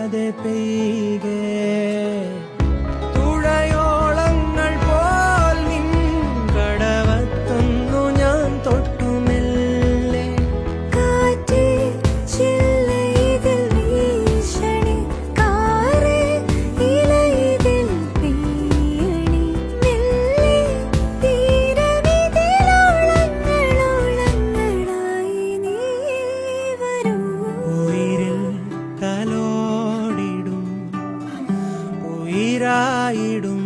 നിലയ്ക്കാതെ പെയ്കെ തുഴയോളങ്ങൾ പോൽ നിൻ കടവത്തൊന്നു ഞാൻ തൊട്ടുമെല്ലെ കാറ്റേ ചില്ലയിതിൽ വീശണി കാറേ ഇലയിതിൽ പെയ്യണി മെല്ലെ തീരമിതിലോളങ്ങളോളങ്ങളായി നീ വരൂ ഉയിരിൽ തലോടിടും ഉയിരായിടും